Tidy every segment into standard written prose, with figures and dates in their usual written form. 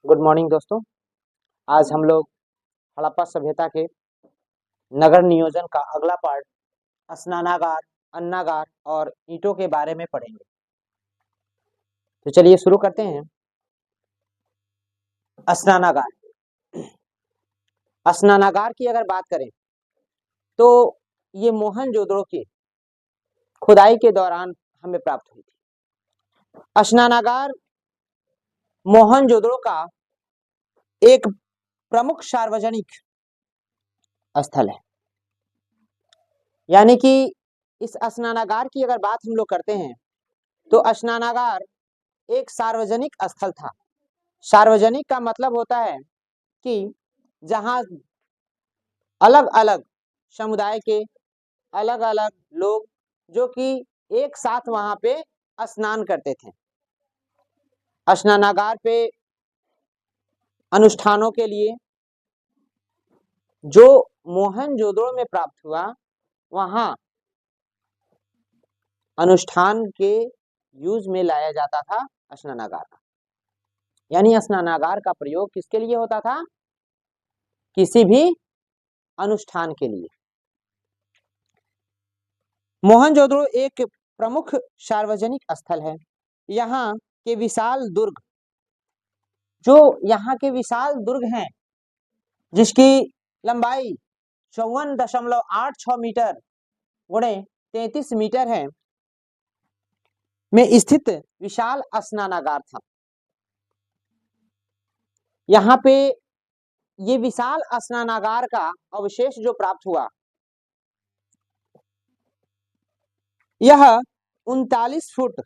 Good morning दोस्तों। आज हम लोग हड़प्पा सभ्यता के नगर नियोजन का अगला पार्ट स्नानागार, अन्नागार और ईंटों के बारे में पढ़ेंगे। तो चलिए शुरू करते हैं। स्नानागार। स्नानागार की अगर बात करें तो ये मोहनजोदड़ो की खुदाई के दौरान हमें प्राप्त हुई थी। स्नानागार मोहनजोदड़ो का एक प्रमुख सार्वजनिक स्थल है। यानी कि इस स्नानागार की अगर बात हम लोग करते हैं तो स्नानागार एक सार्वजनिक स्थल था। सार्वजनिक का मतलब होता है कि जहां अलग अलग समुदाय के अलग अलग लोग जो कि एक साथ वहां पे स्नान करते थे। स्नानागार पे अनुष्ठानों के लिए जो मोहनजोदड़ो में प्राप्त हुआ, वहां अनुष्ठान के यूज में लाया जाता था स्नानागार का। यानी स्नानागार का प्रयोग किसके लिए होता था? किसी भी अनुष्ठान के लिए। मोहनजोदड़ो एक प्रमुख सार्वजनिक स्थल है। यहाँ के विशाल दुर्ग, जो यहाँ के विशाल दुर्ग हैं, जिसकी लंबाई 54.86 मीटर गुणे 33 मीटर है, में स्थित विशाल स्नानागार था। यहाँ पे ये विशाल स्नानागार का अवशेष जो प्राप्त हुआ, यह 39 फुट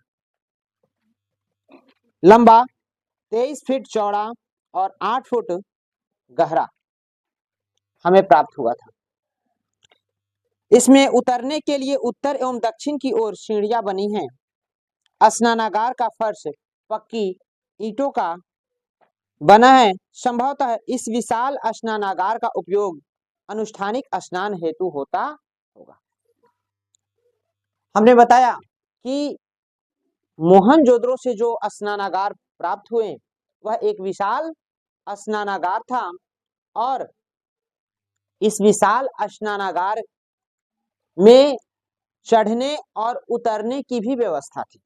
लंबा, 23 फीट चौड़ा और 8 फुट गहरा हमें प्राप्त हुआ था। इसमें उतरने के लिए उत्तर एवं दक्षिण की ओर सीढ़ियां बनी हैं। स्नानागार का फर्श पक्की ईंटों का बना है। संभवतः इस विशाल स्नानागार का उपयोग अनुष्ठानिक स्नान हेतु होता होगा। हमने बताया कि मोहनजोदड़ो से जो स्नानागार प्राप्त हुए वह एक विशाल स्नानागार था, और इस विशाल स्नानागार में चढ़ने और उतरने की भी व्यवस्था थी।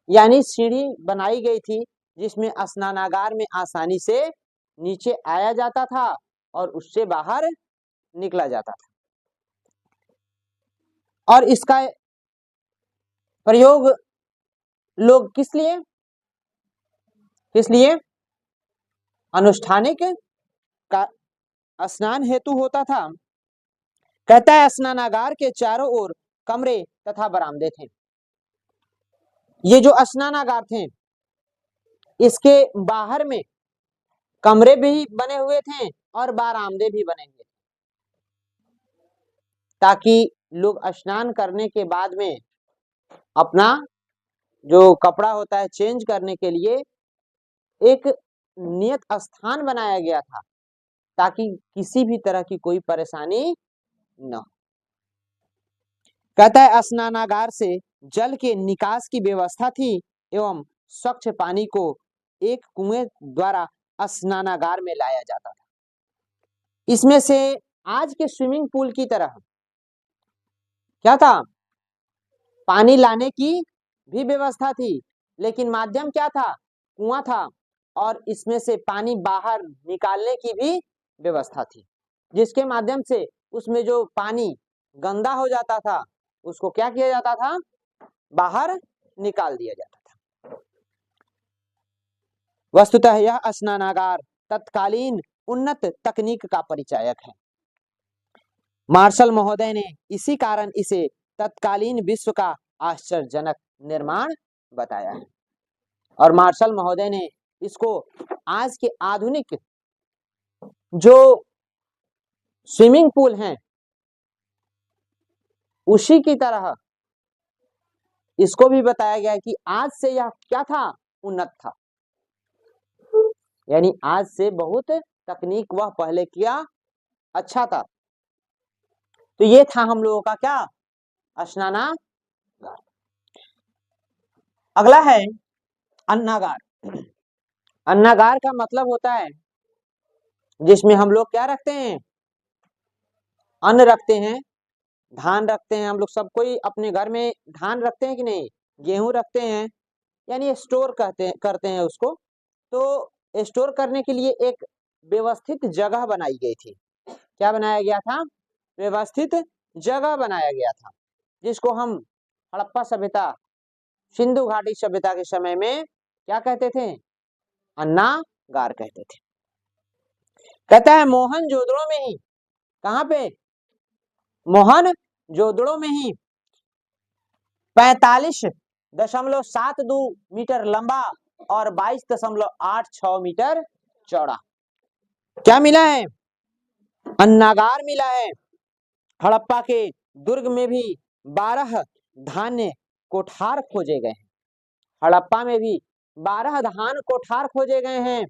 यानी सीढ़ी बनाई गई थी जिसमें स्नानागार में आसानी से नीचे आया जाता था और उससे बाहर निकला जाता था। और इसका प्रयोग लोग किस लिए अनुष्ठानिक का स्नान हेतु होता था। कहता है स्नानागार के चारों ओर कमरे तथा बरामदे थे। ये जो स्नानागार थे, इसके बाहर में कमरे भी बने हुए थे और बरामदे भी बने हुए थे, ताकि लोग स्नान करने के बाद में अपना जो कपड़ा होता है चेंज करने के लिए एक नियत स्थान बनाया गया था, ताकि किसी भी तरह की कोई परेशानी न हो। कहता है स्नानागार से जल के निकास की व्यवस्था थी एवं स्वच्छ पानी को एक कुएं द्वारा स्नानागार में लाया जाता था। इसमें से आज के स्विमिंग पूल की तरह क्या था? पानी लाने की भी व्यवस्था थी, लेकिन माध्यम क्या था? कुआं था। और इसमें से पानी बाहर निकालने की भी व्यवस्था थी, जिसके माध्यम से उसमें जो पानी गंदा हो जाता था उसको क्या किया जाता था? बाहर निकाल दिया जाता था। वस्तुतः यह स्नानागार तत्कालीन उन्नत तकनीक का परिचायक है। मार्शल महोदय ने इसी कारण इसे तत्कालीन विश्व का आश्चर्यजनक निर्माण बताया है। और मार्शल महोदय ने इसको आज के आधुनिक जो स्विमिंग पूल हैं उसी की तरह इसको भी बताया गया कि आज से यह क्या था? उन्नत था। यानी आज से बहुत तकनीक वह पहले किया अच्छा था। तो ये था हम लोगों का क्या? स्नानागार। अगला है अन्नागार। अन्नागार का मतलब होता है जिसमें हम लोग क्या रखते हैं, अन्न रखते हैं, धान रखते हैं। हम लोग सब कोई अपने घर में धान रखते हैं कि नहीं, गेहूं रखते हैं, यानी स्टोर करते हैं उसको। तो स्टोर करने के लिए एक व्यवस्थित जगह बनाई गई थी। क्या बनाया गया था, व्यवस्थित जगह बनाया गया था, जिसको हम हड़प्पा सभ्यता, सिंधु घाटी सभ्यता के समय में क्या कहते थे, अन्नागार कहते थे। कहता है मोहनजोदड़ो में ही, कहां पे, मोहनजोदड़ो में ही 45.72 मीटर लंबा और 22.86 मीटर चौड़ा क्या मिला है, अन्नागार मिला है। हड़प्पा के दुर्ग में भी 12 धान्य कोठार खोजे गए हैं। हड़प्पा में भी 12 धान कोठार खोजे गए हैं।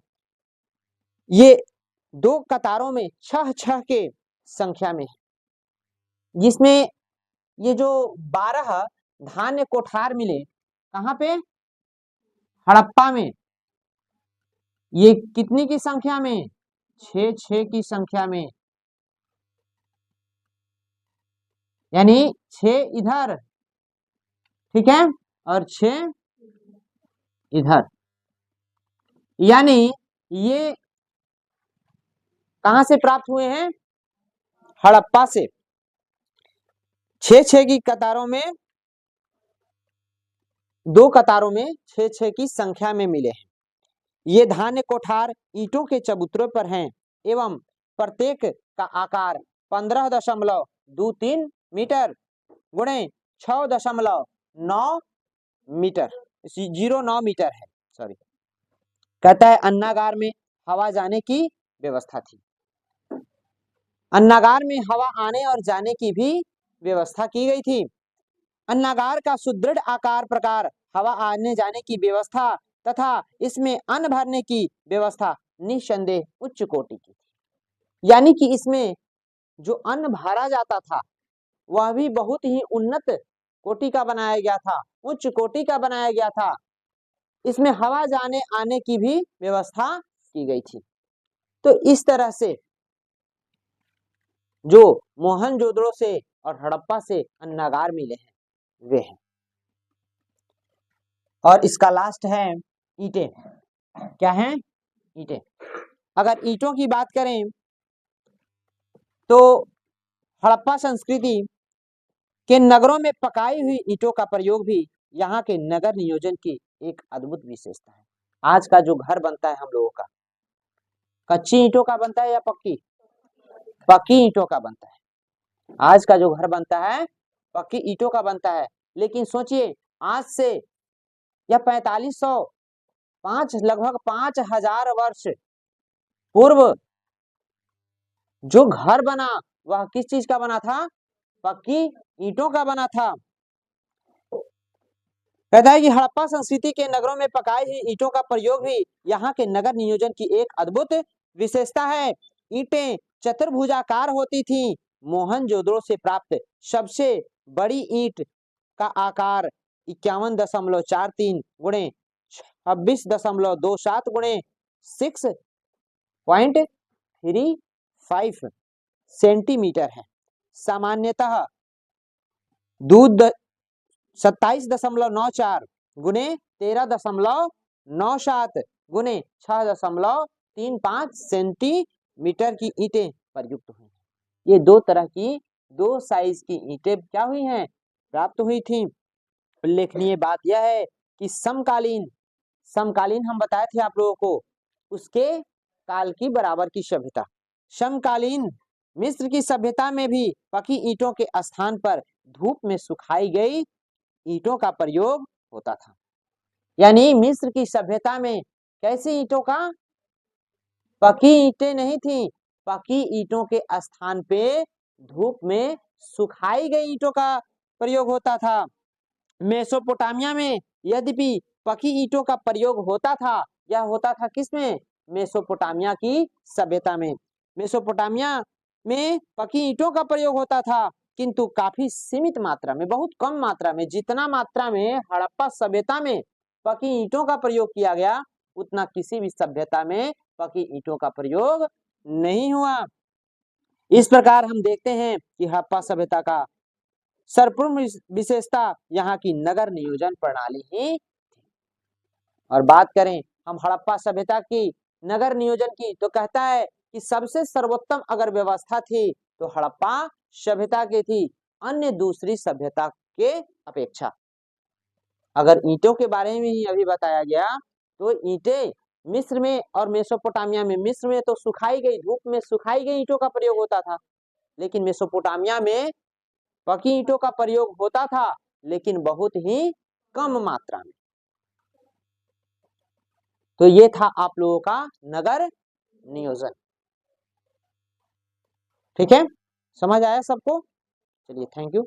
ये 2 कतारों में 6-6 के संख्या में है, जिसमें ये जो 12 धान्य कोठार मिले कहां पे, हड़प्पा में, ये कितनी की संख्या में, 6-6 की संख्या में, यानी 6 इधर, ठीक है, और 6 इधर, यानी ये कहां से प्राप्त हुए हैं, हड़प्पा से। 6-6 की कतारों में, 2 कतारों में 6-6 की संख्या में मिले हैं। ये धान्य कोठार ईंटों के चबूतरों पर हैं एवं प्रत्येक का आकार 15.23 मीटर गुणे 6.9 मीटर 09 मीटर है, सॉरी। कहता है अन्नागार में हवा जाने की व्यवस्था थी। अन्नागार में हवा आने और जाने की भी व्यवस्था की गई थी। अन्नागार का सुदृढ़ आकार प्रकार, हवा आने जाने की व्यवस्था तथा इसमें अन्न भरने की व्यवस्था निस्संदेह उच्च कोटि की थी। यानी कि इसमें जो अन्न भरा जाता था वह भी बहुत ही उन्नत कोटि का बनाया गया था, उच्च कोटि का बनाया गया था। इसमें हवा जाने आने की भी व्यवस्था की गई थी। तो इस तरह से जो मोहनजोदड़ो से और हड़प्पा से अन्नागार मिले हैं वे हैं। और इसका लास्ट है ईंटें। क्या है, ईंटें। अगर ईंटों की बात करें तो हड़प्पा संस्कृति के नगरों में पकाई हुई ईंटों का प्रयोग भी यहाँ के नगर नियोजन की एक अद्भुत विशेषता है। आज का जो घर बनता है हम लोगों का, कच्ची ईंटों का बनता है या पक्की, पक्की ईंटों का बनता है। आज का जो घर बनता है पक्की ईंटों का बनता है। लेकिन सोचिए आज से या 4505 लगभग 5000 वर्ष पूर्व जो घर बना वह किस चीज का बना था, पक्की ईंटों का बना था। कहता है कि हड़प्पा संस्कृति के नगरों में पकाई हुई ईंटों का प्रयोग भी यहाँ के नगर नियोजन की एक अद्भुत विशेषता है। ईंटें चतुर्भुजाकार होती थी। मोहनजोदड़ो से प्राप्त सबसे बड़ी ईंट का आकार 51.43 गुणे 26.27 गुणे 6.35 सेंटीमीटर है। सामान्यतः दूध 27.94 गुणे 13.97 गुणे 6.35 सेंटीमीटर की ईंटें प्रयुक्त हुई हैं। ये 2 तरह की 2 साइज की ईंटें क्या हुई हैं, प्राप्त हुई थी। उल्लेखनीय बात यह है कि समकालीन हम बताए थे आप लोगों को, उसके काल की बराबर की सभ्यता, समकालीन मिस्र की सभ्यता में भी पकी ईंटों के स्थान पर धूप में सुखाई गई ईंटों का प्रयोग होता था। यानी मिस्र की सभ्यता में कैसी ईंटों का, पकी ईंटें नहीं थी, पकी ईंटों के स्थान पे धूप में सुखाई गई ईंटों का प्रयोग होता था। मेसोपोटामिया में यद्यपि पकी ईंटों का प्रयोग होता था, यह होता था किसमें, मेसोपोटामिया की सभ्यता में। मेसोपोटामिया में पकी ईंटों का प्रयोग होता था, किंतु काफी सीमित मात्रा में, बहुत कम मात्रा में। जितना मात्रा में हड़प्पा सभ्यता में पकी ईंटों का प्रयोग किया गया उतना किसी भी सभ्यता में पकी ईंटों का प्रयोग नहीं हुआ। इस प्रकार हम देखते हैं कि हड़प्पा सभ्यता का सर्वपूर्ण विशेषता यहाँ की नगर नियोजन प्रणाली ही। और बात करें हम हड़प्पा सभ्यता की नगर नियोजन की, तो कहता है कि सबसे सर्वोत्तम अगर व्यवस्था थी तो हड़प्पा सभ्यता की थी, अन्य दूसरी सभ्यता के अपेक्षा। अगर ईंटों के बारे में ही अभी बताया गया, तो ईंटें मिस्र में और मेसोपोटामिया में, मिस्र में तो सुखाई गई, धूप में सुखाई गई ईंटों का प्रयोग होता था, लेकिन मेसोपोटामिया में पकी ईंटों का प्रयोग होता था, लेकिन बहुत ही कम मात्रा में। तो ये था आप लोगों का नगर नियोजन। ठीक है, समझ आया सबको? चलिए, थैंक यू।